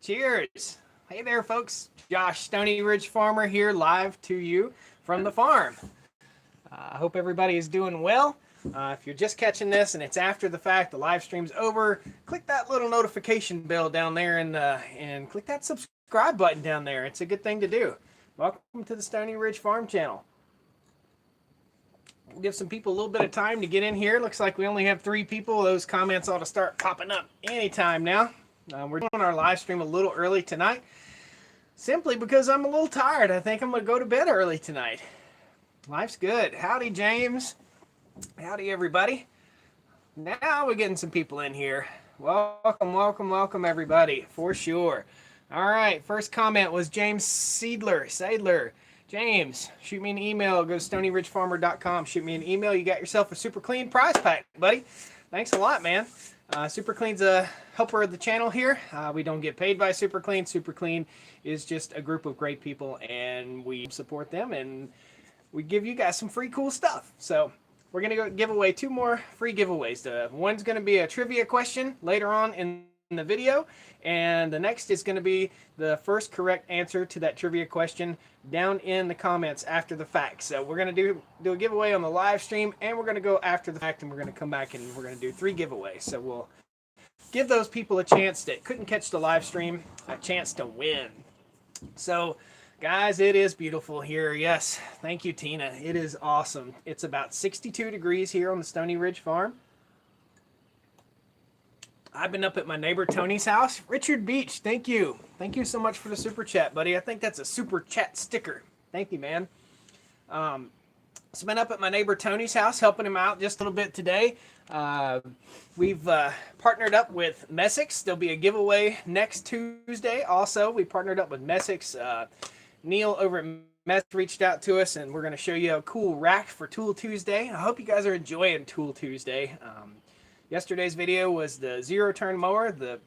Cheers. Hey there, folks. Josh, Stoney Ridge Farmer here, live to you from the farm. I hope everybody is doing well. If you're just catching this and it's after the fact, the live stream's over, click that little notification bell down there and click that subscribe button down there. It's a good thing to do. Welcome to the Stoney Ridge Farm channel. We'll give some people a little bit of time to get in here. Looks like we only have 3 people. Those comments ought to start popping up anytime now. We're doing our live stream a little early tonight, simply because I'm a little tired. I think I'm going to go to bed early tonight. Life's good. Howdy, James. Howdy, everybody. Now we're getting some people in here. Welcome, welcome, welcome, everybody, for sure. All right, first comment was James Sadler. James, shoot me an email. Go to StoneyRidgeFarmer.com. Shoot me an email. You got yourself a super clean prize pack, buddy. Thanks a lot, man. Super Clean's a helper of the channel here. We don't get paid by Super Clean. Super Clean is just a group of great people, and we support them, and we give you guys some free cool stuff. So we're going to go give away 2 more free giveaways. One's going to be a trivia question later on in the video, and the next is going to be the first correct answer to that trivia question down in the comments after the fact. So we're going to do a giveaway on the live stream, and we're going to go after the fact, and we're going to come back and we're going to do 3 giveaways. So we'll give those people a chance that couldn't catch the live stream a chance to win. So guys, it is beautiful here. Yes, thank you, Tina. It is awesome. It's about 62 degrees here on the Stoney Ridge farm. I've been up at my neighbor Tony's house. Richard Beach, thank you. Thank you so much for the super chat, buddy. I think that's a super chat sticker. Thank you, man. So been up at my neighbor Tony's house, helping him out just a little bit today. We've partnered up with Messick's. There'll be a giveaway next Tuesday. Also, we partnered up with Messick's. Neil over at Messick's reached out to us, and we're going to show you a cool rack for Tool Tuesday. I hope you guys are enjoying Tool Tuesday. Yesterday's video was the zero-turn mower, the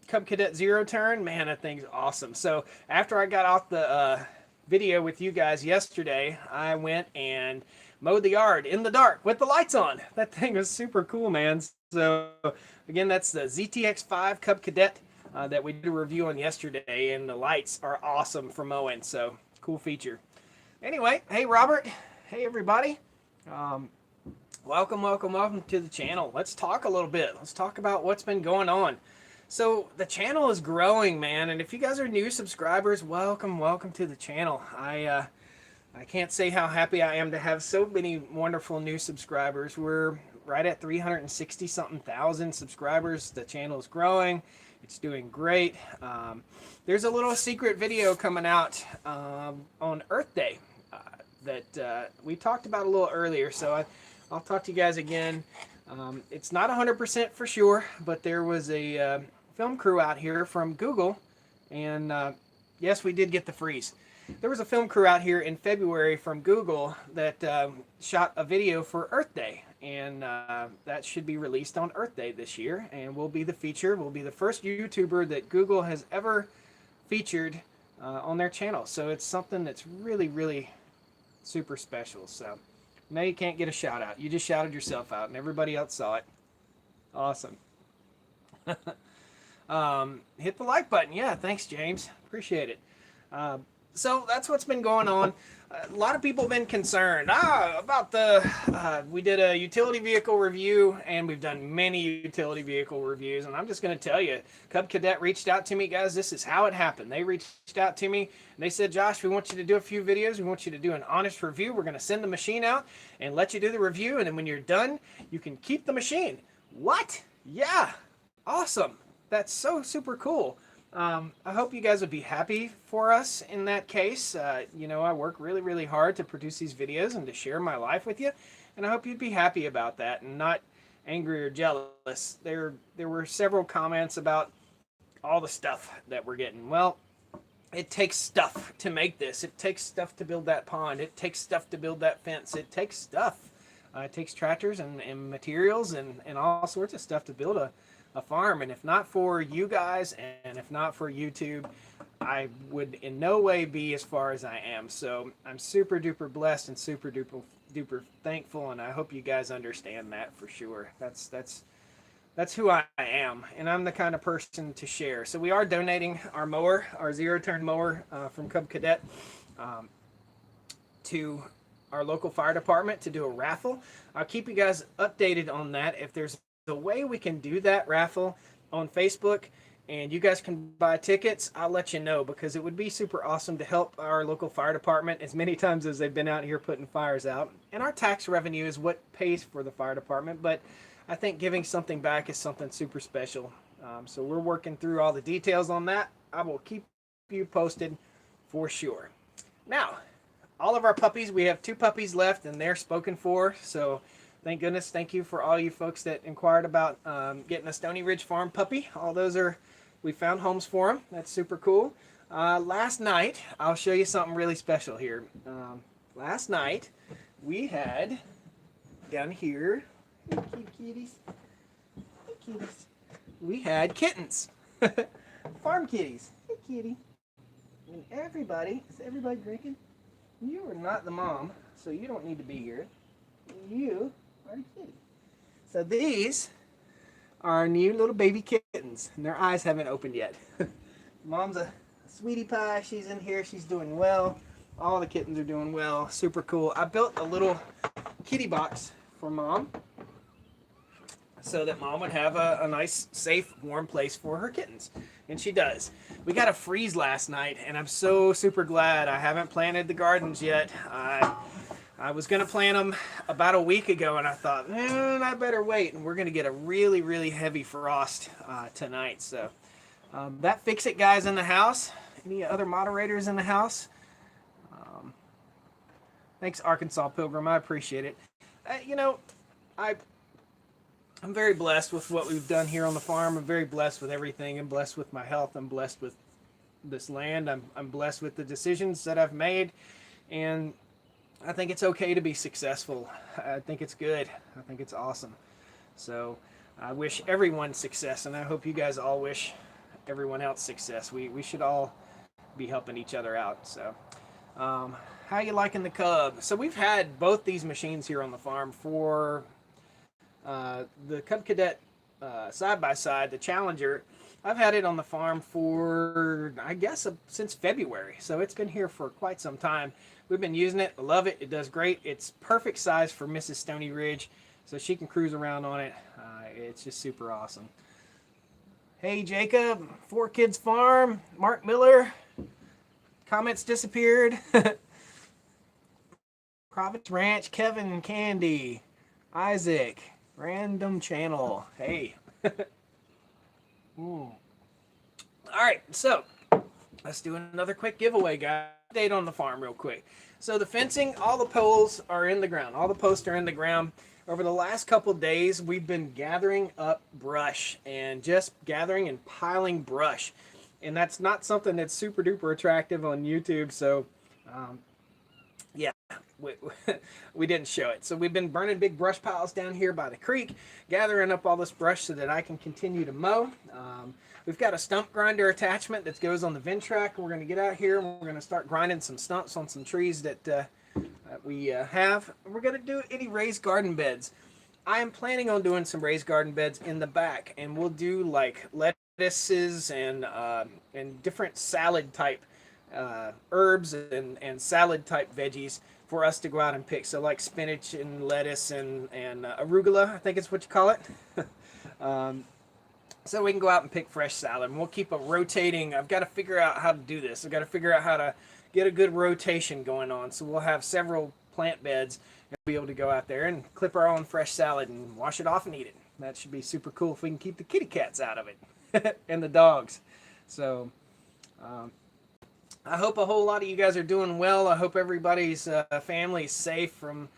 Cub Cadet zero-turn. Man, that thing's awesome. So after I got off the video with you guys yesterday, I went and mowed the yard in the dark with the lights on. That thing was super cool, man. So again, that's the ZTX5 Cub Cadet that we did a review on yesterday, and the lights are awesome for mowing. So cool feature. Anyway, hey Robert, hey everybody. Welcome, welcome, welcome to the channel. Let's talk a little bit. Let's talk about what's been going on. So the channel is growing, man, and if you guys are new subscribers, welcome, welcome to the channel. I can't say how happy I am to have so many wonderful new subscribers. We're right at 360-something thousand subscribers. The channel is growing. It's doing great. There's a little secret video coming out on Earth Day that we talked about a little earlier, so I'll talk to you guys again. It's not 100% for sure, but there was a film crew out here from Google, and yes, we did get the freeze. There was a film crew out here in February from Google that shot a video for Earth Day, and that should be released on Earth Day this year, and we'll be the feature. We'll be the first YouTuber that Google has ever featured on their channel, so it's something that's really, really super special. So now you can't get a shout out. You just shouted yourself out and everybody else saw it. Awesome. Hit the like button. Yeah, thanks, James. Appreciate it. So that's what's been going on. A lot of people have been concerned about we did a utility vehicle review, and we've done many utility vehicle reviews, and I'm just going to tell you, Cub Cadet reached out to me, guys. This is how it happened. They reached out to me, and they said, Josh, we want you to do a few videos. We want you to do an honest review. We're going to send the machine out and let you do the review, and then when you're done, you can keep the machine. What? Yeah. Awesome. That's so super cool. I hope you guys would be happy for us in that case. You know, I work really, really hard to produce these videos and to share my life with you, and I hope you'd be happy about that and not angry or jealous. There were several comments about all the stuff that we're getting. Well, it takes stuff to make this. It takes stuff to build that pond. It takes stuff to build that fence. It takes stuff. It takes tractors and materials and all sorts of stuff to build a farm. And if not for you guys and if not for YouTube, I would in no way be as far as I am. So I'm super duper blessed and super duper thankful, and I hope you guys understand that for sure. That's who I am. am, and I'm the kind of person to share. So we are donating our mower, our zero-turn mower from Cub Cadet, to our local fire department to do a raffle. I'll keep you guys updated on that. If there's a way we can do that raffle on Facebook and you guys can buy tickets, I'll let you know, because it would be super awesome to help our local fire department as many times as they've been out here putting fires out. And our tax revenue is what pays for the fire department, but I think giving something back is something super special. So we're working through all the details on that. I will keep you posted for sure. Now, all of our puppies, we have 2 puppies left and they're spoken for. So thank goodness. Thank you for all you folks that inquired about getting a Stoney Ridge Farm puppy. All those are, we found homes for them. That's super cool. Last night, I'll show you something really special here. Last night, we had down here, hey kitties, hey kitties, we had kittens, farm kitties. Hey kitty. And everybody, is everybody drinking? You are not the mom, so you don't need to be here. You are the kitty. So these are our new little baby kittens, and their eyes haven't opened yet. Mom's a sweetie pie. She's in here. She's doing well. All the kittens are doing well. Super cool. I built a little kitty box for Mom so that Mom would have a nice, safe, warm place for her kittens. And she does. We got a freeze last night, and I'm so super glad. I haven't planted the gardens yet. I was going to plant them about a week ago, and I thought, I better wait. And we're going to get a really, really heavy frost tonight. So that Fix-It guys in the house. Any other moderators in the house? Thanks, Arkansas Pilgrim. I appreciate it. You know, I'm very blessed with what we've done here on the farm. I'm very blessed with everything. I'm blessed with my health. I'm blessed with this land. I'm blessed with the decisions that I've made. And I think it's okay to be successful. I think it's good. I think it's awesome. So I wish everyone success, and I hope you guys all wish everyone else success. We should all be helping each other out. So how you liking the Cub? So we've had both these machines here on the farm for the Cub Cadet side-by-side, the Challenger. I've had it on the farm for, I guess, since February. So it's been here for quite some time. We've been using it. I love it. It does great. It's perfect size for Mrs. Stoney Ridge, so she can cruise around on it. It's just super awesome. Hey, Jacob, 4 Kids Farm, Mark Miller. Comments disappeared. Providence Ranch, Kevin and Candy, Isaac, Random Channel. Hey. All right, so let's do another quick giveaway, guys. Update on the farm real quick. So the fencing, all the poles are in the ground. All the posts are in the ground. Over the last couple days, we've been gathering up brush and just gathering and piling brush. And that's not something that's super duper attractive on YouTube. So, yeah, we didn't show it. So we've been burning big brush piles down here by the creek, gathering up all this brush so that I can continue to mow. We've got a stump grinder attachment that goes on the Ventrac. We're going to get out here and we're going to start grinding some stumps on some trees that we have. We're going to do any raised garden beds. I am planning on doing some raised garden beds in the back, and we'll do like lettuces and different salad type herbs and salad type veggies for us to go out and pick. So like spinach and lettuce and arugula, I think is what you call it. So we can go out and pick fresh salad, and we'll keep a rotating. I've got to figure out how to do this. I've got to figure out how to get a good rotation going on. So we'll have several plant beds and be able to go out there and clip our own fresh salad and wash it off and eat it. That should be super cool if we can keep the kitty cats out of it and the dogs. So I hope a whole lot of you guys are doing well. I hope everybody's family is safe from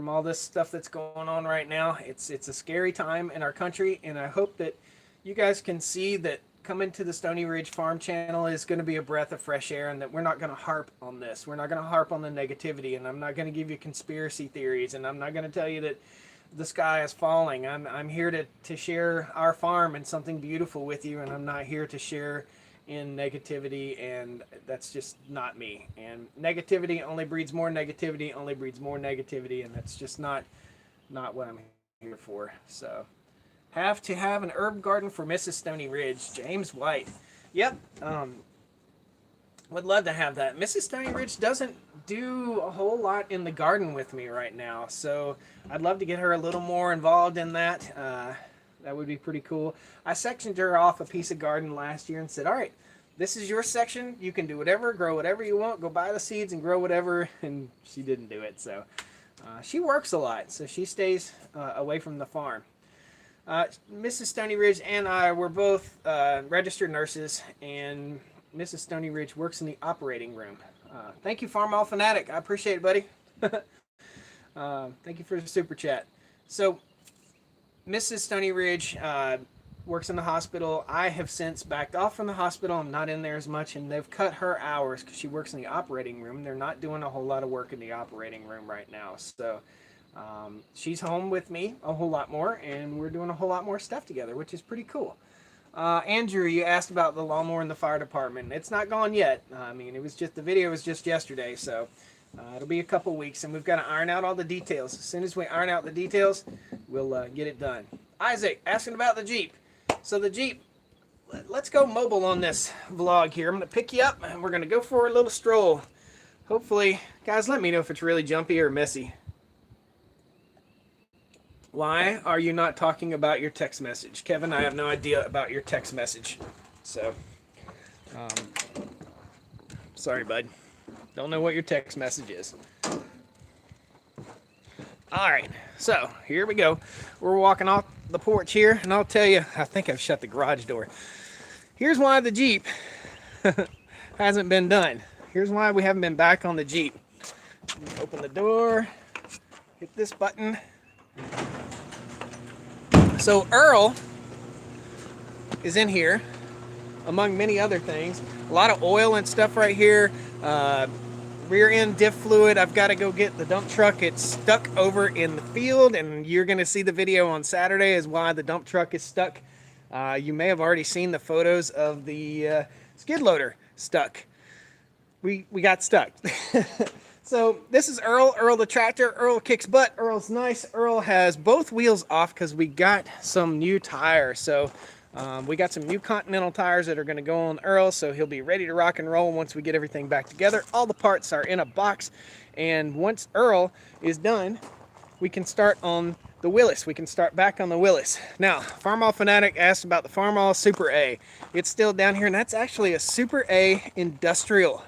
all this stuff that's going on right now. It's a scary time in our country, and I hope that you guys can see that coming to the Stoney Ridge Farm channel is going to be a breath of fresh air, and that we're not going to harp on this. We're not going to harp on the negativity, and I'm not going to give you conspiracy theories, and I'm not going to tell you that the sky is falling. I'm here to share our farm and something beautiful with you, and I'm not here to share in negativity, and that's just not me. And negativity only breeds more negativity, and that's just not what I'm here for. So Have to have an herb garden for Mrs. Stoney Ridge. James White. Yep. Would love to have that. Mrs. Stoney Ridge doesn't do a whole lot in the garden with me right now, so I'd love to get her a little more involved in that. That would be pretty cool. I sectioned her off a piece of garden last year and said, all right, this is your section. You can do whatever, grow whatever you want. Go buy the seeds and grow whatever. And she didn't do it. So she works a lot. So she stays away from the farm. Mrs. Stoney Ridge and I were both registered nurses. And Mrs. Stoney Ridge works in the operating room. Thank you, Farmall Fanatic. I appreciate it, buddy. Thank you for the super chat. So Mrs. Stoney Ridge works in the hospital. I have since backed off from the hospital. I'm not in there as much, and they've cut her hours because she works in the operating room. They're not doing a whole lot of work in the operating room right now. So she's home with me a whole lot more, and we're doing a whole lot more stuff together, which is pretty cool. Andrew, you asked about the lawnmower in the fire department. It's not gone yet. I mean, the video was just yesterday, so it'll be a couple weeks, and we've got to iron out all the details. As soon as we iron out the details, we'll get it done. Isaac, asking about the Jeep. So the Jeep, let's go mobile on this vlog here. I'm going to pick you up, and we're going to go for a little stroll. Hopefully, guys, let me know if it's really jumpy or messy. Why are you not talking about your text message? Kevin, I have no idea about your text message. So, sorry, bud. Don't know what your text message is. All right, so here we go. We're walking off the porch here, and I'll tell you, I think I've shut the garage door. Here's why the Jeep hasn't been done. Here's why we haven't been back on the Jeep. Open the door, hit this button. So Earl is in here, among many other things. A lot of oil and stuff right here. Rear end diff fluid. I've got to go get the dump truck. It's stuck over in the field, and you're going to see the video on Saturday as why the dump truck is stuck. You may have already seen the photos of the skid loader stuck. We got stuck. So this is Earl. Earl the tractor. Earl kicks butt. Earl's nice. Earl has both wheels off because we got some new tires. So we got some new Continental tires that are going to go on Earl, so he'll be ready to rock and roll once we get everything back together. All the parts are in a box, and once Earl is done, we can start on the Willis. We can start back on the Willis. Now, Farmall Fanatic asked about the Farmall Super A. It's still down here, and that's actually a Super A industrial.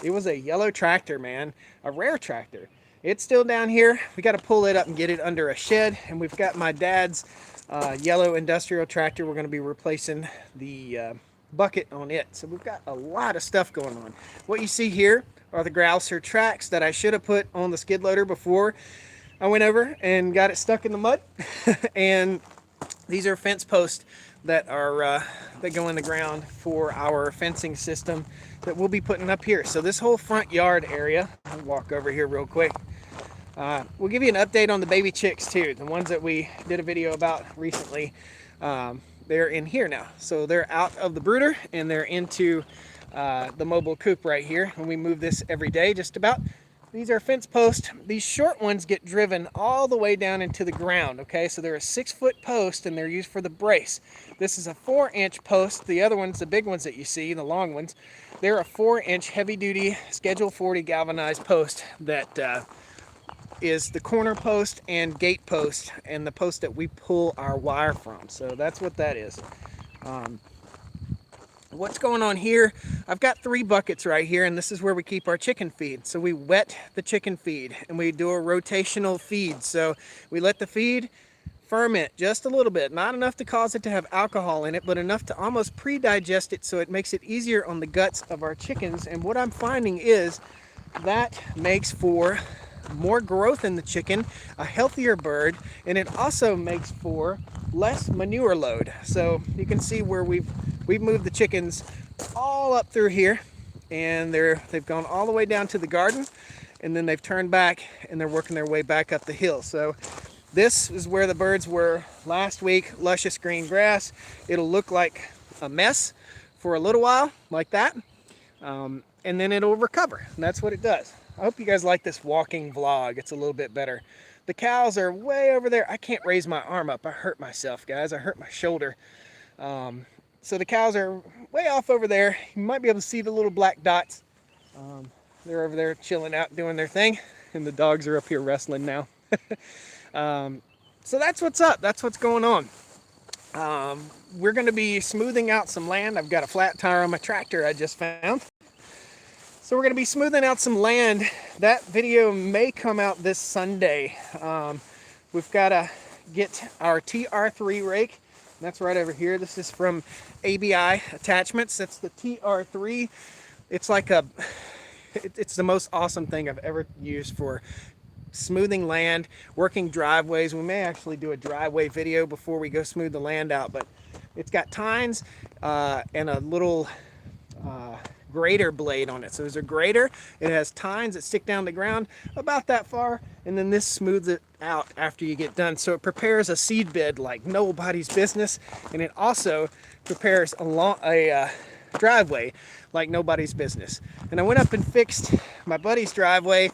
It was a yellow tractor, man, a rare tractor. It's still down here. We got to pull it up and get it under a shed, and we've got my dad's yellow industrial tractor. We're going to be replacing the bucket on it. So we've got a lot of stuff going on. What you see here are the Grouser tracks that I should have put on the skid loader before I went over and got it stuck in the mud. And these are fence posts that are that go in the ground for our fencing system that we'll be putting up here. So this whole front yard area, I'll walk over here real quick. We'll give you an update on the baby chicks too, the ones that we did a video about recently. They're in here now, so they're out of the brooder and they're into the mobile coop right here, and we move this every day just about. These are fence posts. These short ones get driven all the way down into the ground, okay? So they're a 6-foot post and they're used for the brace. This is a 4-inch post. The other ones, the big ones that you see, the long ones, they're a 4-inch heavy-duty Schedule 40 galvanized post that is the corner post and gate post and the post that we pull our wire from. So that's what that is. What's going on here? I've got 3 buckets right here, and this is where we keep our chicken feed. So we wet the chicken feed and we do a rotational feed. So we let the feed ferment just a little bit, not enough to cause it to have alcohol in it, but enough to almost pre-digest it so it makes it easier on the guts of our chickens. And what I'm finding is that makes for more growth in the chicken, a healthier bird, and it also makes for less manure load. So you can see where we've moved the chickens all up through here, and they've gone all the way down to the garden, and then they've turned back and they're working their way back up the hill. So this is where the birds were last week, luscious green grass. It'll look like a mess for a little while like that, and then it'll recover, and that's what it does. I hope you guys like this walking vlog. It's a little bit better The cows are way over there. I can't raise my arm up. I hurt myself, guys. I hurt my shoulder. So the cows are way off over there. You might be able to see the little black dots. They're over there chilling out, doing their thing. And the dogs are up here wrestling now. So that's what's up. That's what's going on. We're going to be smoothing out some land. I've got a flat tire on my tractor I just found. So we're going to be smoothing out some land. That video may come out this Sunday. We've got to get our TR3 rake. That's right over here. This is from ABI Attachments. That's the TR3. It's like it's the most awesome thing I've ever used for smoothing land, working driveways. We may actually do a driveway video before we go smooth the land out, but it's got tines and a little grater blade on it. So there's a grater, it has tines that stick down the ground about that far, and then this smooths it out after you get done. So it prepares a seed bed like nobody's business, and it also prepares a driveway like nobody's business. And I went up and fixed my buddy's driveway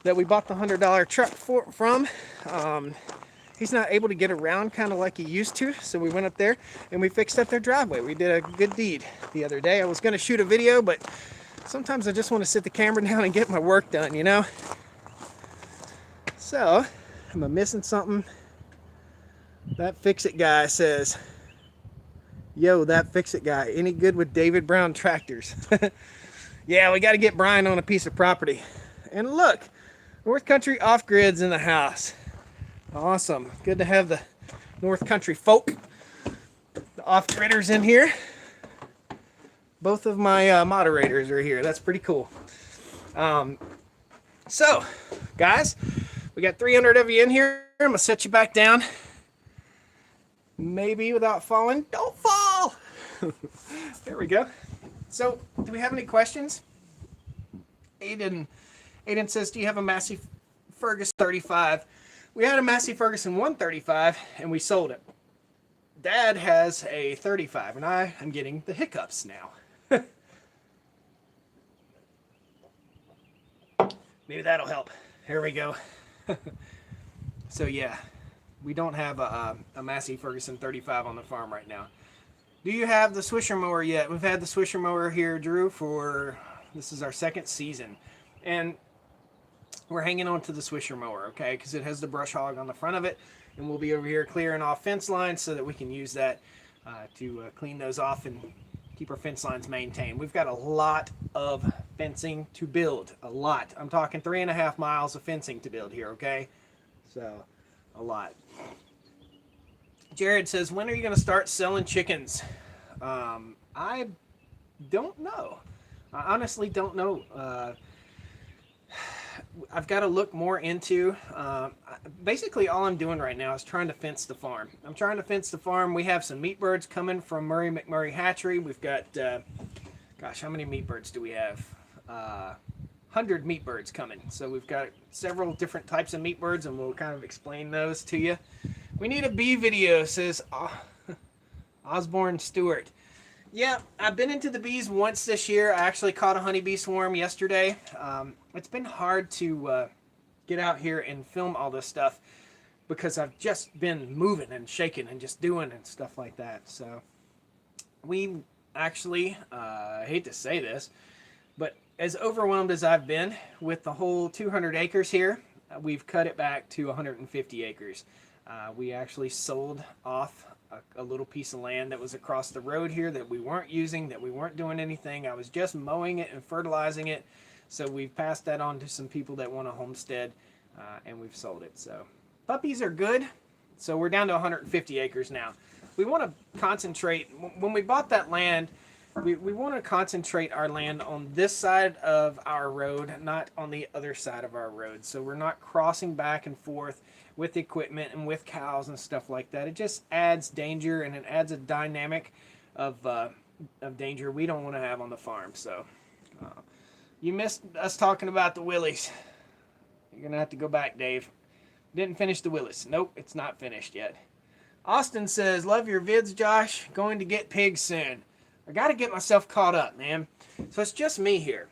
that we bought the $100 truck from. He's not able to get around kind of like he used to, so we went up there and we fixed up their driveway. We did a good deed the other day. I was going to shoot a video, but sometimes I just want to sit the camera down and get my work done, you know? So, am I missing something? That fix-it guy says, yo, that fix-it guy, any good with David Brown tractors? Yeah, we got to get Brian on a piece of property. And look, North Country Off-Grid's in the house. Awesome. Good to have the North Country folk, the off-gridders in here. Both of my moderators are here. That's pretty cool. So, guys, we got 300 of you in here. I'm going to set you back down. Maybe without falling. Don't fall! There we go. So, do we have any questions? Aiden says, do you have a Massey Ferguson 35? We had a Massey Ferguson 135 and we sold it. Dad has a 35 and I am getting the hiccups now. Maybe that'll help. Here we go. So yeah, we don't have a Massey Ferguson 35 on the farm right now. Do you have the Swisher mower yet? We've had the Swisher mower here, Drew, this is our second season. And we're hanging on to the Swisher mower, okay, because it has the brush hog on the front of it, and we'll be over here clearing off fence lines so that we can use that to clean those off and keep our fence lines maintained. We've got a lot of fencing to build, a lot. I'm talking 3.5 miles of fencing to build here, okay? So, a lot. Jared says, when are you going to start selling chickens? I don't know. I honestly don't know. I've got to look more into, basically all I'm doing right now is trying to fence the farm. I'm trying to fence the farm. We have some meat birds coming from Murray McMurray Hatchery. We've got, gosh, how many meat birds do we have? 100 meat birds coming. So we've got several different types of meat birds, and we'll kind of explain those to you. We need a bee video, says Osborne Stewart. Yeah, I've been into the bees once this year. I actually caught a honeybee swarm yesterday. It's been hard to get out here and film all this stuff because I've just been moving and shaking and just doing and stuff like that. So we actually, I hate to say this, but as overwhelmed as I've been with the whole 200 acres here, we've cut it back to 150 acres. We actually sold off a little piece of land that was across the road here that we weren't using, that we weren't doing anything. I was just mowing it and fertilizing it. So we've passed that on to some people that want a homestead, and we've sold it. So puppies are good. So we're down to 150 acres now. We want to concentrate, when we bought that land, we want to concentrate our land on this side of our road, not on the other side of our road. So we're not crossing back and forth with equipment and with cows and stuff like that. It just adds danger, and it adds a dynamic of danger we don't want to have on the farm. So you missed us talking about the willies. You're going to have to go back, Dave. Didn't finish the willies. Nope, it's not finished yet. Austin says, love your vids, Josh. Going to get pigs soon. I got to get myself caught up, man. So it's just me here.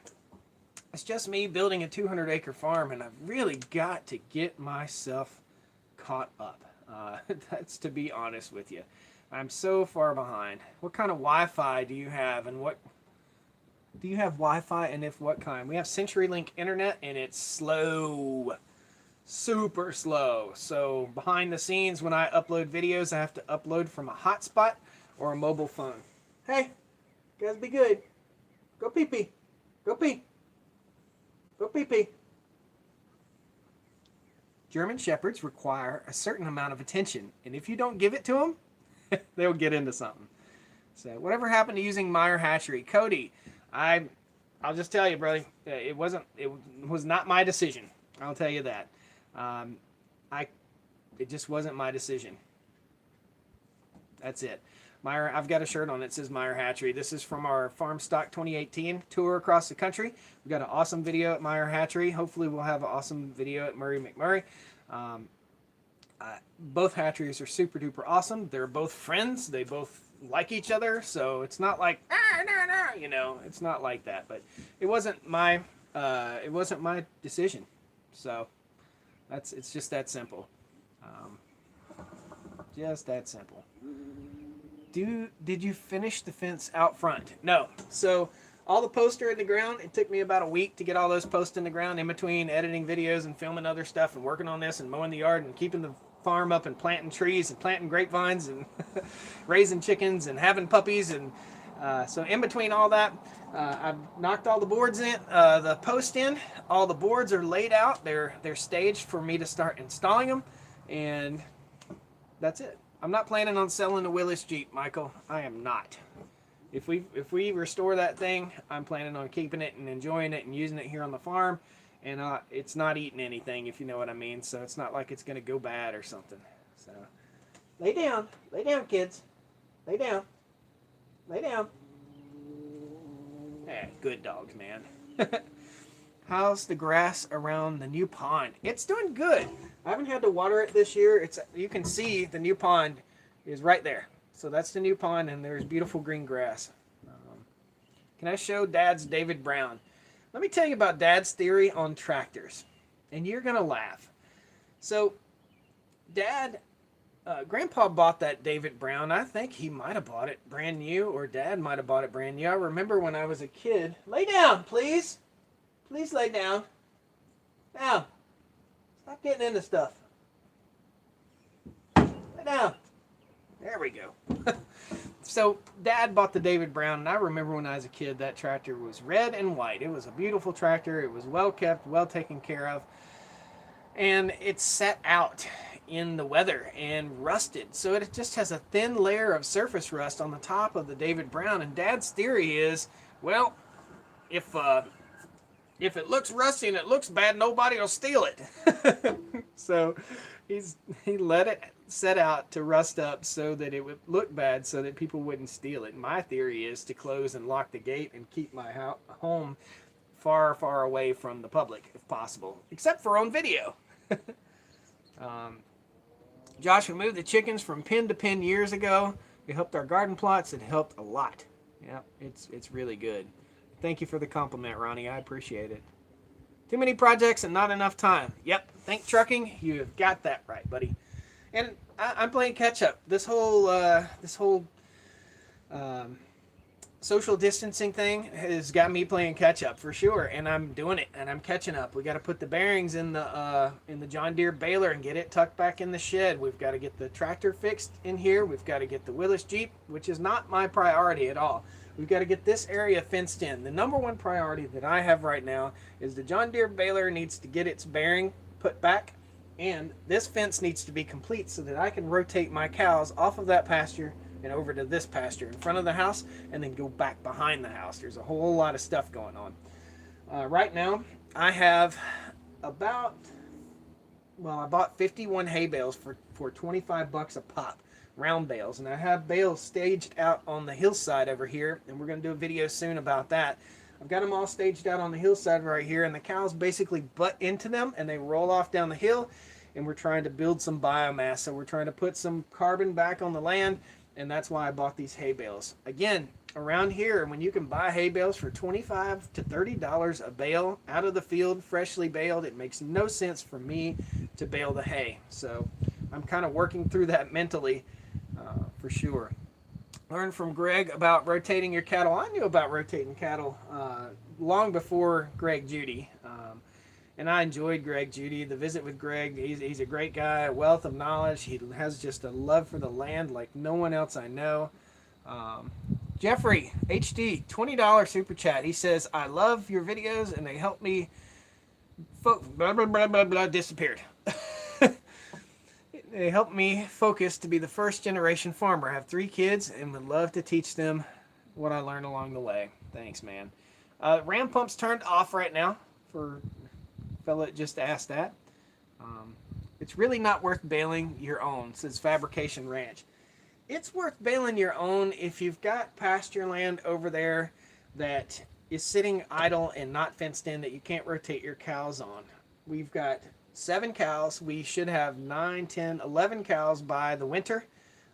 It's just me building a 200-acre farm, and I've really got to get myself caught up. That's to be honest with you. I'm so far behind. What kind of Wi-Fi do you have, and what do you have Wi-Fi, and if what kind? We have CenturyLink internet, and it's slow, super slow. So behind the scenes, when I upload videos, I have to upload from a hotspot or a mobile phone. Hey, guys, be good. Go pee pee. Go pee. Go pee pee. German Shepherds require a certain amount of attention, and if you don't give it to them, they'll get into something. So whatever happened to using Meyer Hatchery? Cody, I'll just tell you, brother, it was not my decision. I'll tell you that. It just wasn't my decision. That's it. Meyer, I've got a shirt on that says Meyer Hatchery. This is from our Farm Stock 2018 tour across the country. We've got an awesome video at Meyer Hatchery. Hopefully we'll have an awesome video at Murray McMurray. Both hatcheries are super duper awesome. They're both friends. They both like each other. So it's not like, no, you know, it's not like that. But it wasn't my decision. So it's just that simple. Just that simple. Did you finish the fence out front? No. So all the posts are in the ground. It took me about a week to get all those posts in the ground, in between editing videos and filming other stuff and working on this and mowing the yard and keeping the farm up and planting trees and planting grapevines and raising chickens and having puppies. And so in between all that, I've knocked all the boards in, the post in. All the boards are laid out. They're staged for me to start installing them, and that's it. I'm not planning on selling the Willis Jeep, Michael. I am not. If we restore that thing, I'm planning on keeping it and enjoying it and using it here on the farm. And it's not eating anything, if you know what I mean. So it's not like it's going to go bad or something. So lay down, kids. Lay down. Lay down. Hey, good dogs, man. How's the grass around the new pond? It's doing good. I haven't had to water it this year. You can see the new pond is right there. So that's the new pond, and there's beautiful green grass. Can I show Dad's David Brown? Let me tell you about Dad's theory on tractors, and you're going to laugh. So Grandpa bought that David Brown. I think he might have bought it brand new, or Dad might have bought it brand new. I remember when I was a kid. Lay down, please. Please lay down. Now, stop getting into stuff. Lay down. There we go. So Dad bought the David Brown, and I remember when I was a kid, that tractor was red and white. It was a beautiful tractor. It was well kept, well taken care of. And it sat out in the weather and rusted. So it just has a thin layer of surface rust on the top of the David Brown. And Dad's theory is, well, if it looks rusty and it looks bad, nobody will steal it. So he let it set out to rust up so that it would look bad, so that people wouldn't steal it. My theory is to close and lock the gate and keep my home far, far away from the public if possible, except for on video. Josh, we moved the chickens from pen to pen years ago. It helped our garden plots. It helped a lot. Yeah, it's really good. Thank you for the compliment, Ronnie. I appreciate it. Too many projects and not enough time. Yep, think trucking. You've got that right, buddy. And I'm playing catch up. This whole social distancing thing has got me playing catch up for sure, and I'm doing it, and I'm catching up. We got to put the bearings in the John Deere baler and get it tucked back in the shed. We've got to get the tractor fixed in here. We've got to get the Willis Jeep, which is not my priority at all. We've got to get this area fenced in. The number one priority that I have right now is the John Deere baler needs to get its bearing put back, and this fence needs to be complete so that I can rotate my cows off of that pasture and over to this pasture in front of the house, and then go back behind the house. There's a whole lot of stuff going on. Right now, I have I bought 51 hay bales for 25 bucks a pop, round bales, and I have bales staged out on the hillside over here, and we're going to do a video soon about that. I've got them all staged out on the hillside right here, and the cows basically butt into them, and they roll off down the hill, and we're trying to build some biomass. So we're trying to put some carbon back on the land, and that's why I bought these hay bales. Again, around here, when you can buy hay bales for $25 to $30 a bale out of the field, freshly baled, it makes no sense for me to bale the hay. So I'm kind of working through that mentally, for sure. Learn from Greg about rotating your cattle. I knew about rotating cattle long before Greg Judy. And I enjoyed Greg Judy. The visit with Greg, he's a great guy, a wealth of knowledge. He has just a love for the land like no one else I know. Jeffrey HD, $20 super chat. He says, I love your videos and they help me blah, blah, blah, blah, blah, disappeared. They help me focus to be the first generation farmer. I have 3 kids and would love to teach them what I learned along the way. Thanks, man. Ram pump's turned off right now for a fella that just asked that. It's really not worth bailing your own, says Fabrication Ranch. It's worth bailing your own if you've got pasture land over there that is sitting idle and not fenced in that you can't rotate your cows on. We've got 7 cows. We should have 9, 10, 11 cows by the winter.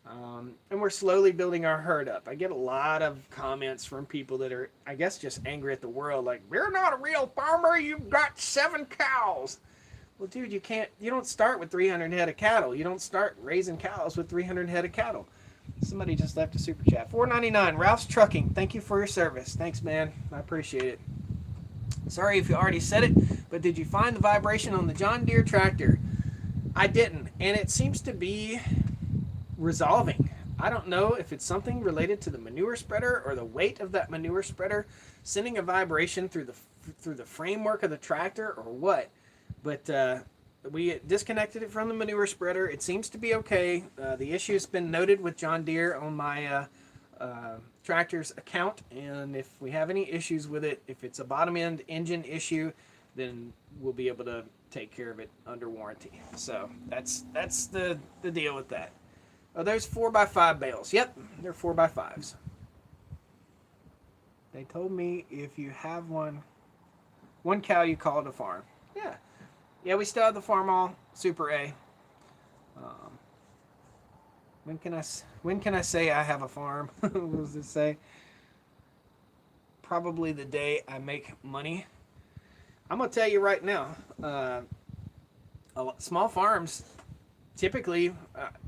And we're slowly building our herd up. I get a lot of comments from people that are, I guess, just angry at the world. Like, you're not a real farmer. You've got 7 cows. Well, dude, you don't start with 300 head of cattle. You don't start raising cows with 300 head of cattle. Somebody just left a super chat. $4.99. Ralph's Trucking. Thank you for your service. Thanks, man. I appreciate it. Sorry if you already said it, but did you find the vibration on the John Deere tractor? I didn't, and it seems to be resolving. I don't know if it's something related to the manure spreader or the weight of that manure spreader sending a vibration through the framework of the tractor or what. But we disconnected it from the manure spreader. It seems to be okay. The issue has been noted with John Deere on my tractor's account, and if we have any issues with it, if it's a bottom end engine issue, then we'll be able to take care of it under warranty. So that's the deal with that. Oh, there's 4x5 bales. Yep, they're 4x5s. They told me if you have one cow, you call it a farm. Yeah, we still have the Farm All Super A. When can I say I have a farm? What does it say? Probably the day I make money. I'm gonna tell you right now. Small farms, typically,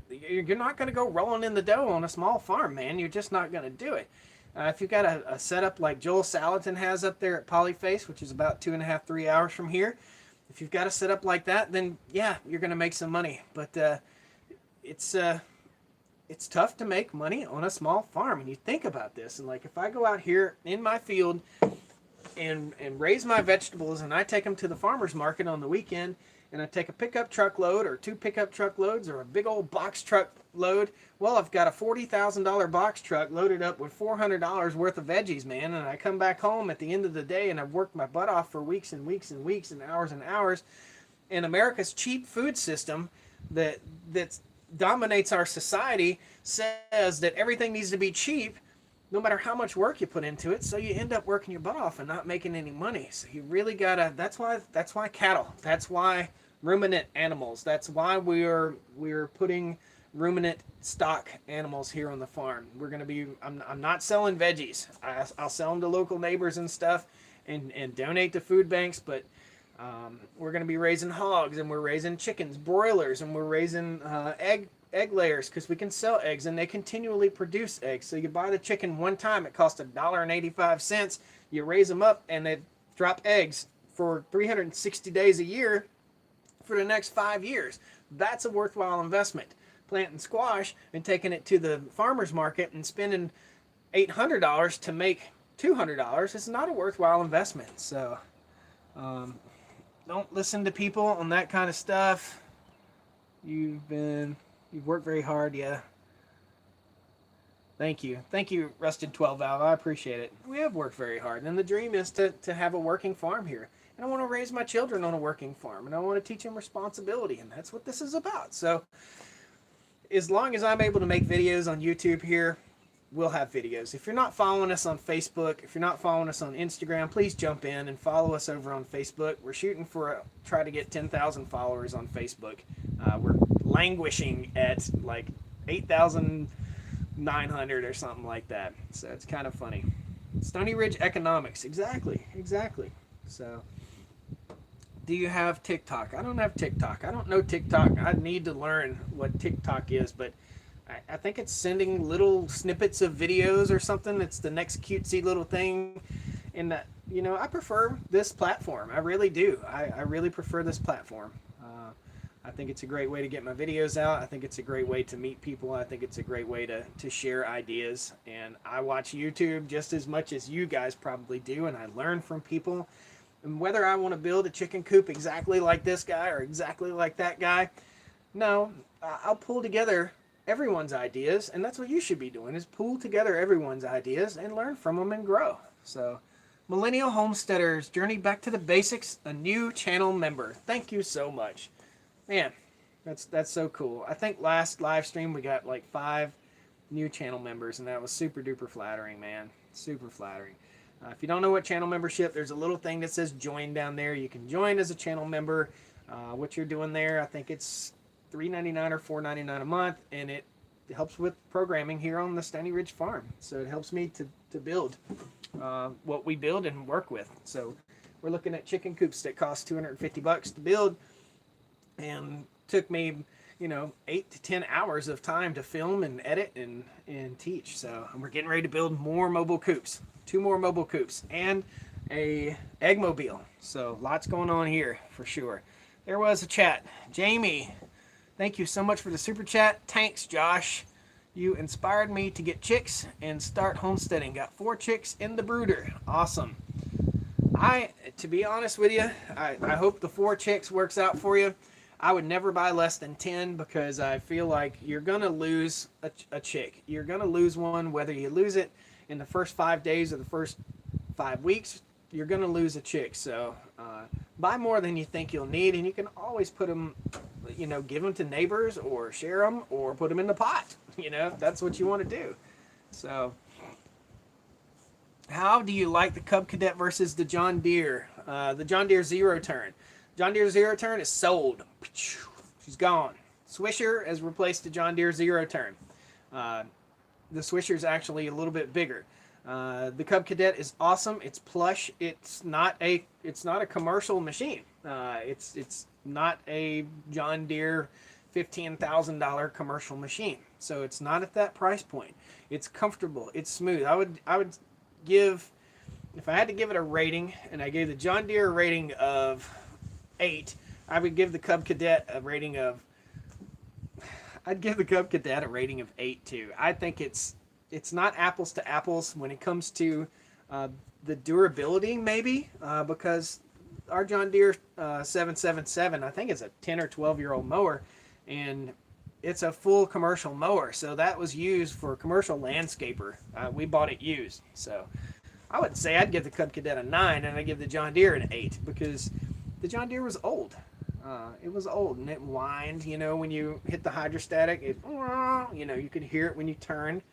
you're not gonna go rolling in the dough on a small farm, man. You're just not gonna do it. If you've got a setup like Joel Salatin has up there at Polyface, which is about 2.5, 3 hours from here, if you've got a setup like that, then yeah, you're gonna make some money. But it's tough to make money on a small farm. And you think about this, and like if I go out here in my field and raise my vegetables and I take them to the farmer's market on the weekend, and I take a pickup truck load or 2 pickup truck loads or a big old box truck load, well, I've got a $40,000 box truck loaded up with $400 worth of veggies, man, and I come back home at the end of the day and I've worked my butt off for weeks and weeks and weeks and hours, and America's cheap food system that dominates our society says that everything needs to be cheap no matter how much work you put into it, so you end up working your butt off and not making any money. So you really gotta, that's why cattle, that's why ruminant animals, that's why we're putting ruminant stock animals here on the farm. We're gonna be, I'm not selling veggies. I'll sell them to local neighbors and stuff and donate to food banks, but we're going to be raising hogs, and we're raising chickens, broilers, and we're raising egg layers because we can sell eggs, and they continually produce eggs. So you buy the chicken one time, it costs $1.85. You raise them up, and they drop eggs for 360 days a year for the next 5 years. That's a worthwhile investment. Planting squash and taking it to the farmer's market and spending $800 to make $200 is not a worthwhile investment. So don't listen to people on that kind of stuff. You've worked very hard, yeah. Thank you, Rusted 12 Valve. I appreciate it. We have worked very hard, and the dream is to have a working farm here. And I want to raise my children on a working farm, and I want to teach them responsibility, and that's what this is about. So as long as I'm able to make videos on YouTube here, we'll have videos. If you're not following us on Facebook, if you're not following us on Instagram, please jump in and follow us over on Facebook. We're shooting for try to get 10,000 followers on Facebook. We're languishing at like 8,900 or something like that. So it's kind of funny. Stony Ridge economics, exactly. So Do you have TikTok? I don't have TikTok. I don't know TikTok. I need to learn what TikTok is, but I think it's sending little snippets of videos or something. It's the next cutesy little thing. And that, you know, I prefer this platform. I really do. I really prefer this platform. I think it's a great way to get my videos out. I think it's a great way to meet people. I think it's a great way to share ideas. And I watch YouTube just as much as you guys probably do, and I learn from people. And whether I want to build a chicken coop exactly like this guy or exactly like that guy, no, I'll pull together everyone's ideas, and that's what you should be doing, is pull together everyone's ideas and learn from them and grow. So, Millennial Homesteaders, Journey Back to the Basics, a new channel member. Thank you so much. Man, that's so cool. I think last live stream we got like 5 new channel members, and that was super duper flattering, man. Super flattering. If you don't know what channel membership, there's a little thing that says join down there. You can join as a channel member. What you're doing there, I think it's $3.99 or $4.99 a month, and it helps with programming here on the Stoney Ridge farm. So it helps me to build what we build and work with. So we're looking at chicken coops that cost $250 to build, and took me, you know, 8 to 10 hours of time to film and edit and teach. So, and we're getting ready to build more mobile coops, 2 more mobile coops, and a egg mobile. So lots going on here for sure. There was a chat. Jamie, thank you so much for the super chat. Thanks, Josh. You inspired me to get chicks and start homesteading. Got 4 chicks in the brooder. Awesome. To be honest with you, I hope the 4 chicks works out for you. I would never buy less than 10, because I feel like you're going to lose a chick. You're going to lose one, whether you lose it in the first 5 days or the first 5 weeks, you're going to lose a chick. So buy more than you think you'll need, and you can always put them, you know, give them to neighbors or share them or put them in the pot. You know, if that's what you want to do. So how do you like the Cub Cadet versus the John Deere? The John Deere Zero Turn. John Deere Zero Turn is sold. She's gone. Swisher has replaced the John Deere Zero Turn. The Swisher is actually a little bit bigger. The Cub Cadet is awesome. It's plush. It's not a commercial machine. It's not a John Deere $15,000 commercial machine. So it's not at that price point. It's comfortable. It's smooth. I would give, if I had to give it a rating, and I gave the John Deere a rating of 8, I would give the Cub Cadet a rating of, I'd give the Cub Cadet a rating of 8 too. I think it's not apples to apples when it comes to the durability, maybe, because our John Deere 777, I think, is a 10 or 12-year-old mower, and it's a full commercial mower. So that was used for a commercial landscaper. We bought it used. So I would say I'd give the Cub Cadet a 9, and I'd give the John Deere an 8, because the John Deere was old. It was old, and it whined, you know, when you hit the hydrostatic. It, you know, you could hear it when you turned.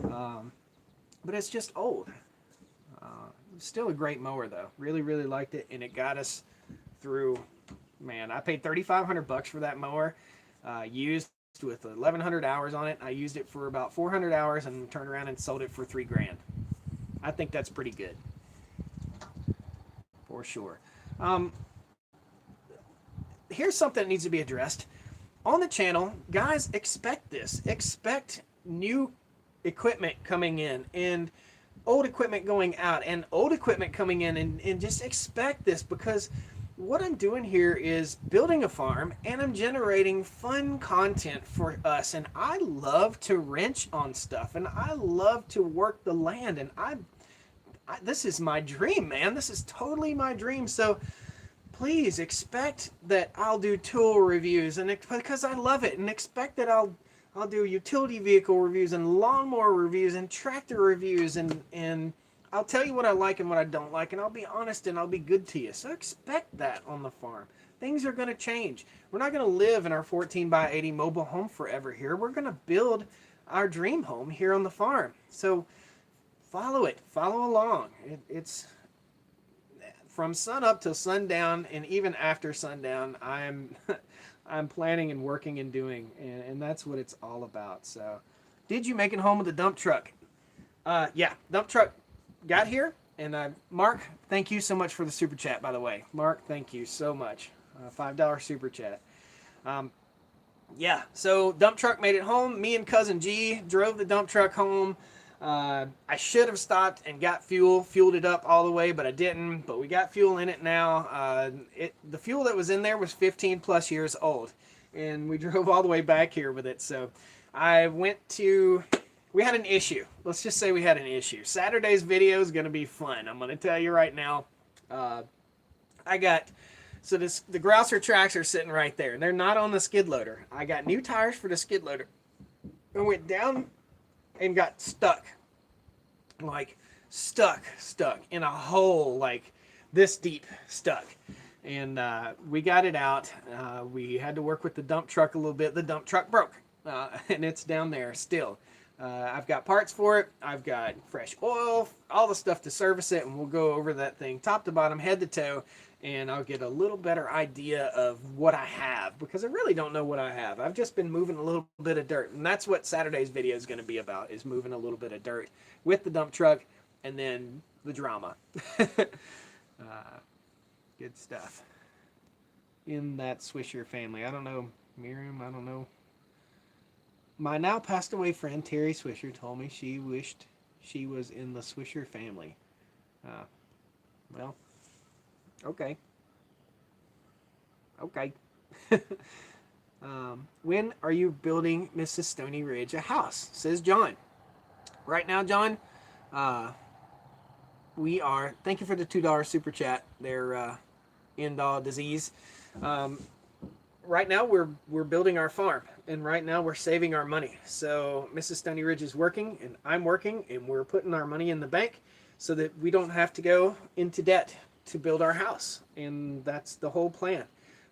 But it's just old. Still a great mower, though. Really, really liked it, and it got us through. Man, I paid $3,500 for that mower, used with 1,100 hours on it. I used it for about 400 hours and turned around and sold it for $3,000. I think that's pretty good, for sure. Here's something that needs to be addressed on the channel. Guys, expect this. Expect new equipment coming in and old equipment going out and old equipment coming in, and just expect this, because what I'm doing here is building a farm, and I'm generating fun content for us, and I love to wrench on stuff, and I love to work the land, and I this is my dream, man. This is totally my dream. So please expect that I'll do tool reviews, and because I love it, and expect that I'll do utility vehicle reviews and lawnmower reviews and tractor reviews, and I'll tell you what I like and what I don't like, and I'll be honest and I'll be good to you. So expect that on the farm. Things are going to change. We're not going to live in our 14 by 80 mobile home forever here. We're going to build our dream home here on the farm. So follow it. Follow along. It's from sun up till sundown, and even after sundown, I'm planning and working and doing, and that's what it's all about. So, did you make it home with the dump truck? Yeah, dump truck got here. And Mark, thank you so much for the super chat, by the way. Mark, thank you so much. $5 super chat. Yeah, so dump truck made it home. Me and cousin G drove the dump truck home. I should have stopped and got fueled it up all the way, but I didn't. But we got fuel in it now. The fuel that was in there was 15 plus years old, and we drove all the way back here with it. So we had an issue. Let's just say we had an issue. Saturday's video is going to be fun. I'm going to tell you right now. The grouser tracks are sitting right there. They're not on the skid loader. I got new tires for the skid loader. I went down and got stuck. Like, stuck in a hole like this deep stuck. And we got it out. We had to work with the dump truck a little bit. The dump truck broke, and it's down there still. I've got parts for it. I've got fresh oil, all the stuff to service it, and we'll go over that thing top to bottom, head to toe, and I'll get a little better idea of what I have, because I really don't know what I have. I've just been moving a little bit of dirt, and that's what Saturday's video is going to be about, is moving a little bit of dirt with the dump truck, and then the drama. Good stuff. In that Swisher family. I don't know, Miriam, I don't know. My now passed away friend Terry Swisher told me she wished she was in the Swisher family. Well, okay. Okay. When are you building Mrs. Stoney Ridge a house? Says John. Right now, John, we are, thank you for the $2 super chat there, end all disease. Right now we're building our farm, and right now we're saving our money. So Mrs. Stoney Ridge is working, and I'm working, and we're putting our money in the bank so that we don't have to go into debt to build our house. And that's the whole plan.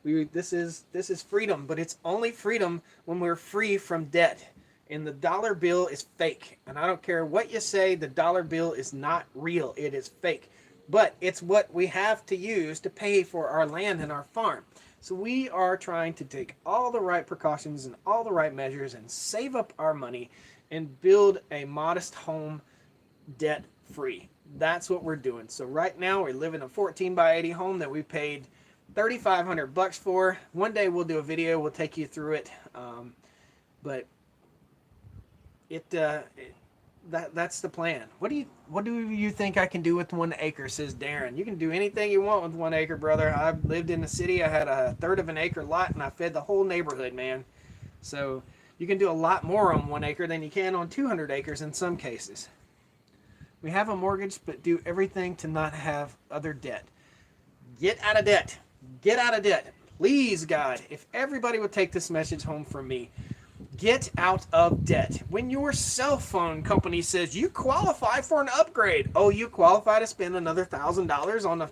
This is freedom, but it's only freedom when we're free from debt. And the dollar bill is fake. And I don't care what you say, the dollar bill is not real. It is fake. But it's what we have to use to pay for our land and our farm. So we are trying to take all the right precautions and all the right measures and save up our money and build a modest home debt free. That's what we're doing. So right now we live in a 14 by 80 home that we paid $3,500 for. One day we'll do a video, we'll take you through it. But that's the plan. What do you think I can do with 1 acre, says Darren. You can do anything you want with 1 acre, brother. I've lived in the city. I had a third of an acre lot, and I fed the whole neighborhood, man. So you can do a lot more on 1 acre than you can on 200 acres in some cases. We have a mortgage, but do everything to not have other debt. Get out of debt. Get out of debt. Please, God, if everybody would take this message home from me, get out of debt. When your cell phone company says you qualify for an upgrade, oh, you qualify to spend another $1,000 on a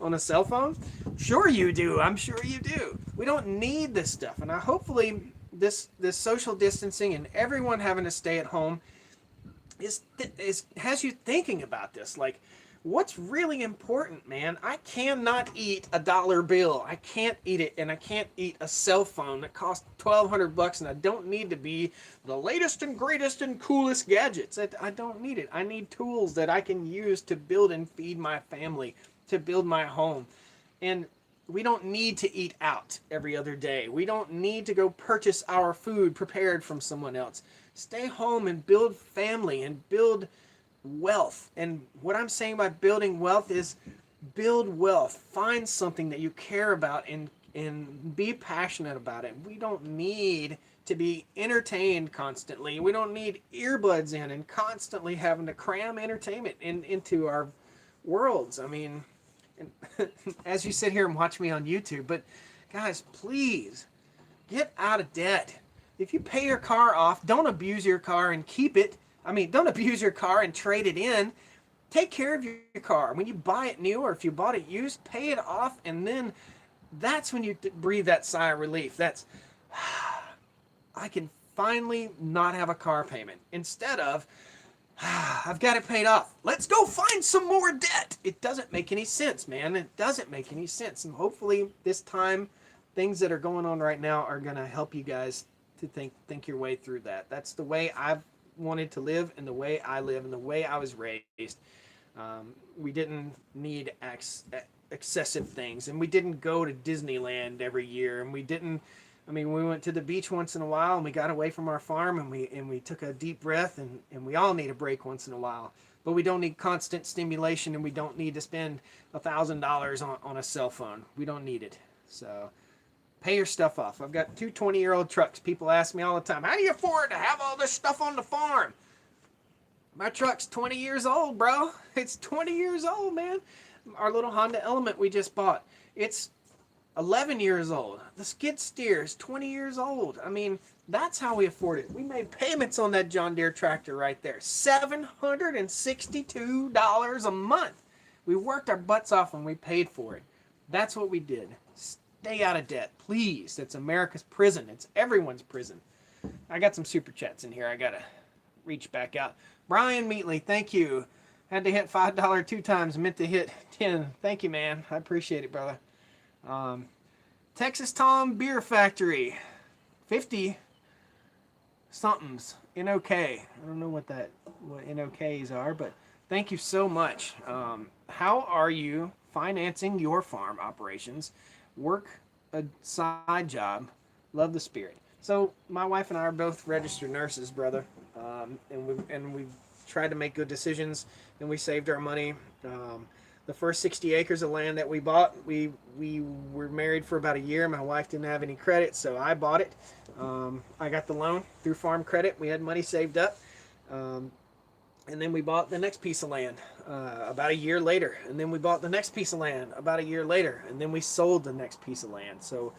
on a cell phone? Sure you do. I'm sure you do. We don't need this stuff. And hopefully this social distancing and everyone having to stay at home has you thinking about this. Like, what's really important, man? I cannot eat a dollar bill. I can't eat it, and I can't eat a cell phone that costs $1,200, and I don't need to be the latest and greatest and coolest gadgets. I don't need it. I need tools that I can use to build and feed my family, to build my home. And we don't need to eat out every other day. We don't need to go purchase our food prepared from someone else. Stay home and build family and build wealth. And what I'm saying by building wealth is build wealth. Find something that you care about and be passionate about it. We don't need to be entertained constantly. We don't need earbuds in and constantly having to cram entertainment into our worlds. I mean, as you sit here and watch me on YouTube, but guys, please get out of debt. If you pay your car off, don't abuse your car and keep it. I mean, don't abuse your car and trade it in. Take care of your car. When you buy it new, or if you bought it used, pay it off, and then that's when you breathe that sigh of relief. That's, I can finally not have a car payment. Instead of, I've got it paid off. Let's go find some more debt. It doesn't make any sense, man. It doesn't make any sense. And hopefully this time, things that are going on right now are going to help you guys to think your way through that. That's the way I've wanted to live, and the way I live, and the way I was raised. We didn't need excessive things, and we didn't go to Disneyland every year, and we didn't. I mean, we went to the beach once in a while, and we got away from our farm, and we took a deep breath, and we all need a break once in a while. But we don't need constant stimulation, and we don't need to spend $1,000 on a cell phone. We don't need it. So pay your stuff off. I've got two 20-year-old trucks. People ask me all the time, how do you afford to have all this stuff on the farm? My truck's 20 years old, bro. It's 20 years old, man. Our little Honda Element we just bought, it's 11 years old. The skid steer is 20 years old. I mean, that's how we afford it. We made payments on that John Deere tractor right there. $762 a month. We worked our butts off and we paid for it. That's what we did. Stay out of debt, please. It's America's prison. It's everyone's prison. I got some super chats in here. I got to reach back out. Brian Meatley, thank you. Had to hit $5 two times. Meant to hit 10. Thank you, man. I appreciate it, brother. Texas Tom Beer Factory, 50 somethings, NOK. I don't know what NOKs are, but thank you so much. How are you financing your farm operations? Work a side job. Love the spirit. So my wife and I are both registered nurses, brother, and we've tried to make good decisions, and we saved our money. The first 60 acres of land that we bought, we were married for about a year. My wife didn't have any credit, so I bought it. I got the loan through Farm Credit. We had money saved up. And then we bought the next piece of land about a year later. And then we bought the next piece of land about a year later. And then we sold the next piece of land. So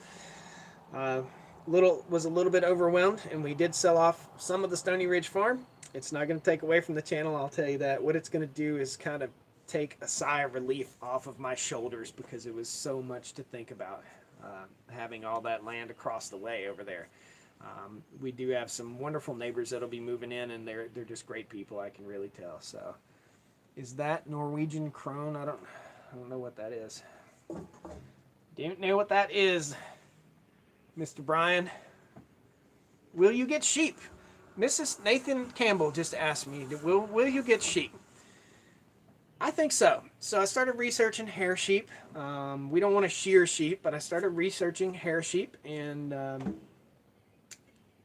was a little bit overwhelmed, and we did sell off some of the Stoney Ridge farm. It's not going to take away from the channel, I'll tell you that. What it's going to do is kind of take a sigh of relief off of my shoulders, because it was so much to think about, having all that land across the way over there. We do have some wonderful neighbors that'll be moving in, and they're just great people, I can really tell. So is that Norwegian krone? I don't know what that is. Don't know what that is, Mr. Brian. Will you get sheep? Mrs. Nathan Campbell just asked me, will you get sheep? I think so. So I started researching hair sheep. We don't want to shear sheep, but I started researching hair sheep, and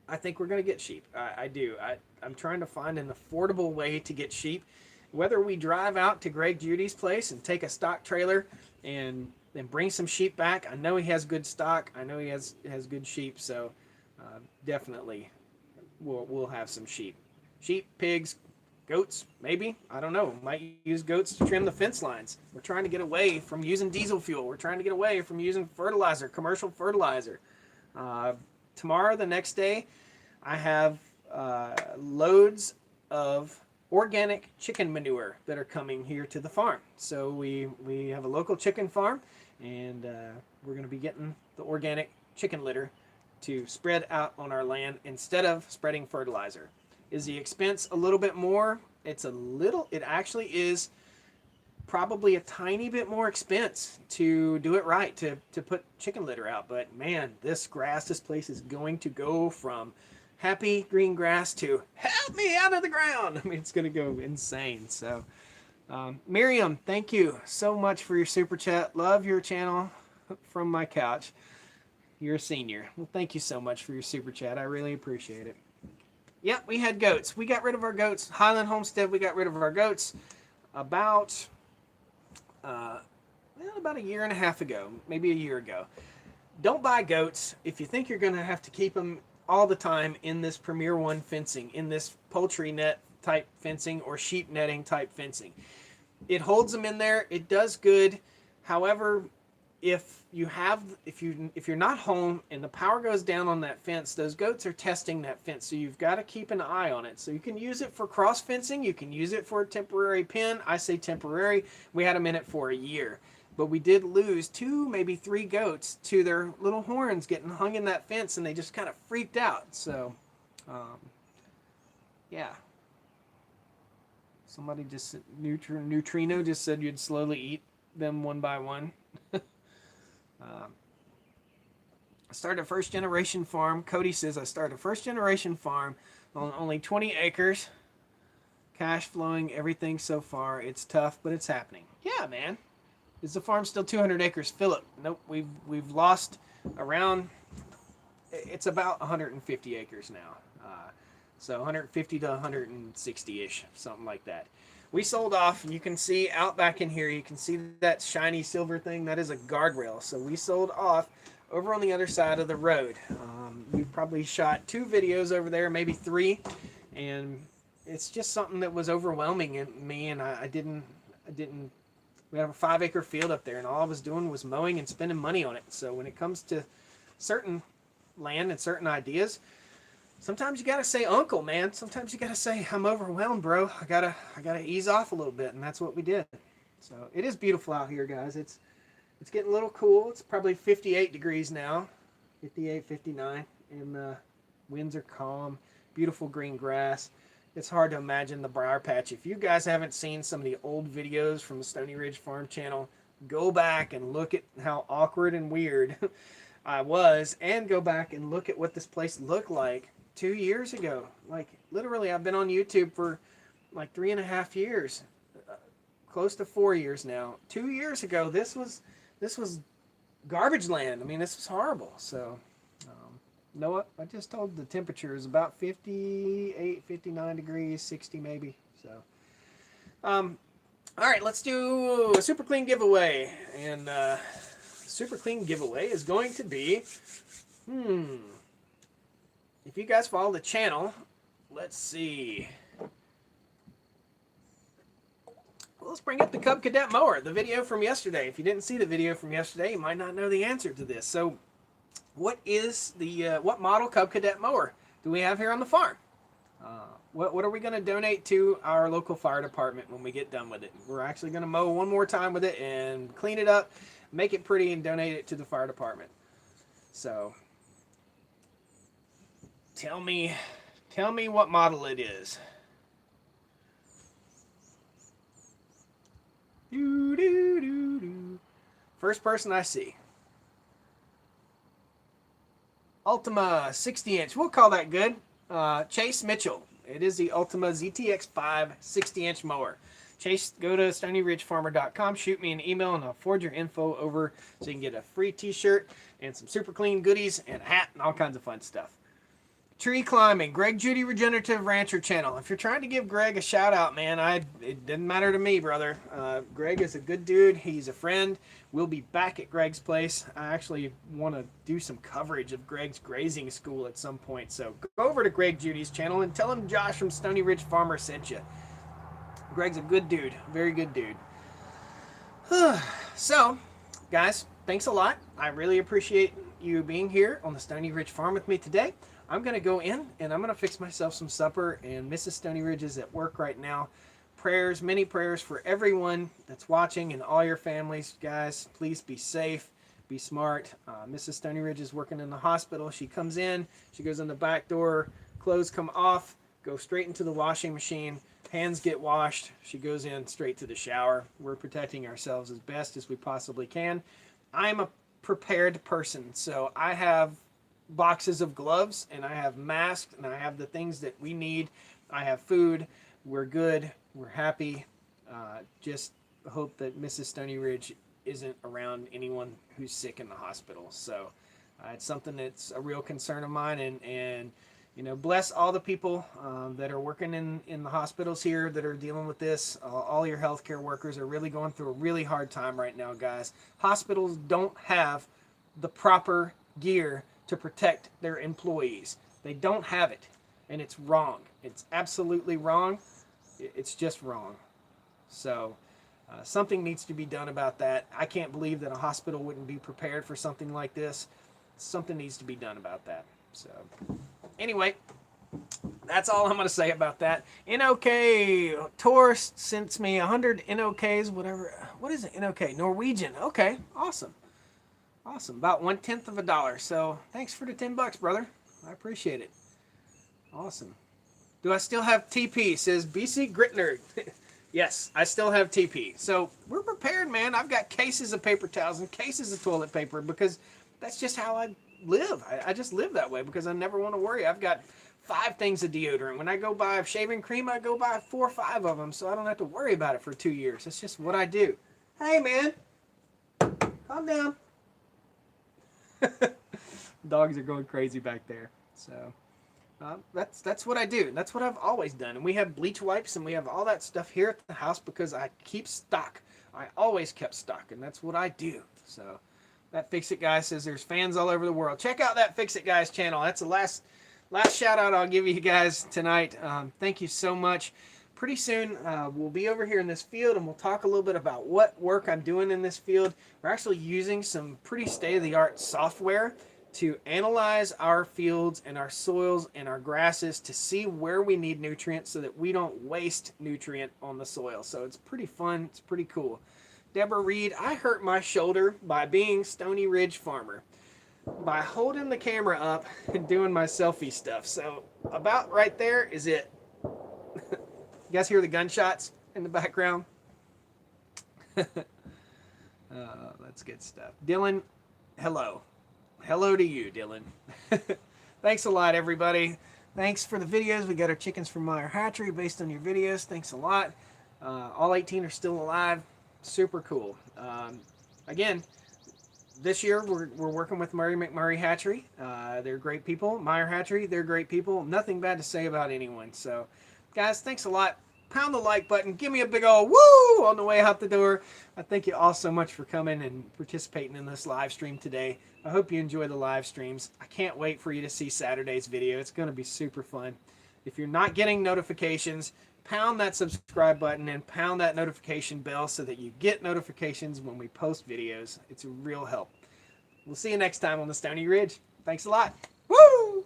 I think we're going to get sheep. I do. I'm trying to find an affordable way to get sheep. Whether we drive out to Greg Judy's place and take a stock trailer and then bring some sheep back. I know he has good stock. I know he has good sheep, so definitely we'll have some sheep. Sheep, pigs, goats, maybe. I don't know. Might use goats to trim the fence lines. We're trying to get away from using diesel fuel. We're trying to get away from using fertilizer, commercial fertilizer. Tomorrow, the next day, I have loads of organic chicken manure that are coming here to the farm. So we have a local chicken farm, and we're going to be getting the organic chicken litter to spread out on our land instead of spreading fertilizer. Is the expense a little bit more? It actually is probably a tiny bit more expense to do it right, to put chicken litter out. But man, this place is going to go from happy green grass to help me out of the ground. I mean, it's going to go insane. So Miriam, thank you so much for your super chat. Love your channel from my couch. You're a senior. Well, thank you so much for your super chat. I really appreciate it. Yep, we had goats. We got rid of our goats. Highland Homestead, we got rid of our goats about a year and a half ago, maybe a year ago. Don't buy goats if you think you're going to have to keep them all the time in this Premier One fencing, in this poultry net type fencing or sheep netting type fencing. It holds them in there. It does good. However, if you're not home and the power goes down on that fence, those goats are testing that fence, so you've got to keep an eye on it. So you can use it for cross fencing, you can use it for a temporary pen. I say temporary. We had them in it for a year, but we did lose 2, maybe 3 goats to their little horns getting hung in that fence, and they just kind of freaked out. So yeah, somebody just said, Neutrino just said you'd slowly eat them one by one. I started a first generation farm. Cody says I started a first generation farm on only 20 acres. cash flowing, everything so far. It's tough, but it's happening. Yeah, man. Is the farm still 200 acres? Philip, nope. We've lost around. It's about 150 acres now. So 150 to 160-ish, something like that. We sold off, and you can see out back in here, you can see that shiny silver thing. That is a guardrail. So we sold off over on the other side of the road. We probably shot 2 videos over there, maybe 3, and it's just something that was overwhelming in me, and I didn't. We have a 5-acre field up there, and all I was doing was mowing and spending money on it. So when it comes to certain land and certain ideas, sometimes you gotta say, "Uncle, man." Sometimes you gotta say, "I'm overwhelmed, bro. I gotta ease off a little bit," and that's what we did. So it is beautiful out here, guys. It's getting a little cool. It's probably 58 degrees now, 58, 59, and the winds are calm. Beautiful green grass. It's hard to imagine the briar patch. If you guys haven't seen some of the old videos from the Stoney Ridge Farm channel, go back and look at how awkward and weird I was, and go back and look at what this place looked like 2 years ago. Like, literally, I've been on YouTube for like 3.5 years, close to 4 years now. 2 years ago, this was garbage land. I mean, this was horrible. So, you know what? I just told the temperature is about 58, 59 degrees, 60 maybe. So, all right, let's do a super clean giveaway. And super clean giveaway is going to be, if you guys follow the channel, let's see. Well, let's bring up the Cub Cadet mower, the video from yesterday. If you didn't see the video from yesterday, you might not know the answer to this. So, what is the what model Cub Cadet mower do we have here on the farm? What are we going to donate to our local fire department when we get done with it? We're actually going to mow one more time with it and clean it up, make it pretty, and donate it to the fire department. So, tell me what model it is. First person I see. Ultima 60-inch. We'll call that good. Chase Mitchell. It is the Ultima ZTX5 60-inch mower. Chase, go to StoneyRidgeFarmer.com. Shoot me an email, and I'll forward your info over so you can get a free t-shirt and some super clean goodies and a hat and all kinds of fun stuff. Tree climbing, Greg Judy Regenerative Rancher channel. If you're trying to give Greg a shout out, man, it didn't matter to me, brother. Greg is a good dude. He's a friend. We'll be back at Greg's place. I actually want to do some coverage of Greg's grazing school at some point. So go over to Greg Judy's channel and tell him Josh from Stoney Ridge Farmer sent you. Greg's a good dude. Very good dude. So, guys, thanks a lot. I really appreciate you being here on the Stoney Ridge Farm with me today. I'm going to go in and I'm going to fix myself some supper, and Mrs. Stoney Ridge is at work right now. Prayers, many prayers for everyone that's watching and all your families. Guys, please be safe, be smart. Mrs. Stoney Ridge is working in the hospital. She comes in, she goes in the back door, clothes come off, go straight into the washing machine, hands get washed, she goes in straight to the shower. We're protecting ourselves as best as we possibly can. I'm a prepared person, so I have boxes of gloves, and I have masks, and I have the things that we need. I have food. We're good. We're happy. Just hope that Mrs. Stoney Ridge isn't around anyone who's sick in the hospital. So it's something that's a real concern of mine, and you know, bless all the people that are working in the hospitals here that are dealing with this. All your healthcare workers are really going through a really hard time right now, guys. Hospitals don't have the proper gear to protect their employees. They don't have it, and it's wrong. It's absolutely wrong. It's just wrong. So something needs to be done about that. I can't believe that a hospital wouldn't be prepared for something like this. Something needs to be done about that. So anyway, that's all I'm going to say about that. NOK, Tor sends me 100 NOKs, whatever. What is it, NOK? Norwegian. Okay, awesome. Awesome. About $0.1 So thanks for the $10, brother. I appreciate it. Awesome. Do I still have TP? Says BC Grit Nerd. Yes, I still have TP. So we're prepared, man. I've got cases of paper towels and cases of toilet paper because that's just how I live. I just live that way because I never want to worry. I've got 5 things of deodorant. When I go buy shaving cream, I go buy 4 or 5 of them, so I don't have to worry about it for 2 years. It's just what I do. Hey, man. Calm down. Dogs are going crazy back there. So that's what I do. That's what I've always done. And we have bleach wipes and we have all that stuff here at the house because I keep stock. I always kept stock, and that's what I do. So that Fix It Guy says there's fans all over the world. Check out that Fix It Guy's channel. That's the last shout out I'll give you guys tonight. Thank you so much. Pretty soon we'll be over here in this field and we'll talk a little bit about what work I'm doing in this field. We're actually using some pretty state-of-the-art software to analyze our fields and our soils and our grasses to see where we need nutrients so that we don't waste nutrient on the soil. So it's pretty fun. It's pretty cool. Deborah Reed, I hurt my shoulder by being Stoney Ridge farmer, by holding the camera up and doing my selfie stuff. So about right there is it. You guys hear the gunshots in the background? That's good stuff. Dylan, hello. Hello to you, Dylan. Thanks a lot, everybody. Thanks for the videos. We got our chickens from Meyer Hatchery based on your videos. Thanks a lot. All 18 are still alive. Super cool. Again, this year we're working with Murray McMurray Hatchery. They're great people. Meyer Hatchery, they're great people. Nothing bad to say about anyone. So, guys, thanks a lot. Pound the like button. Give me a big old woo on the way out the door. I thank you all so much for coming and participating in this live stream today. I hope you enjoy the live streams. I can't wait for you to see Saturday's video. It's going to be super fun. If you're not getting notifications, pound that subscribe button and pound that notification bell so that you get notifications when we post videos. It's a real help. We'll see you next time on the Stoney Ridge. Thanks a lot. Woo!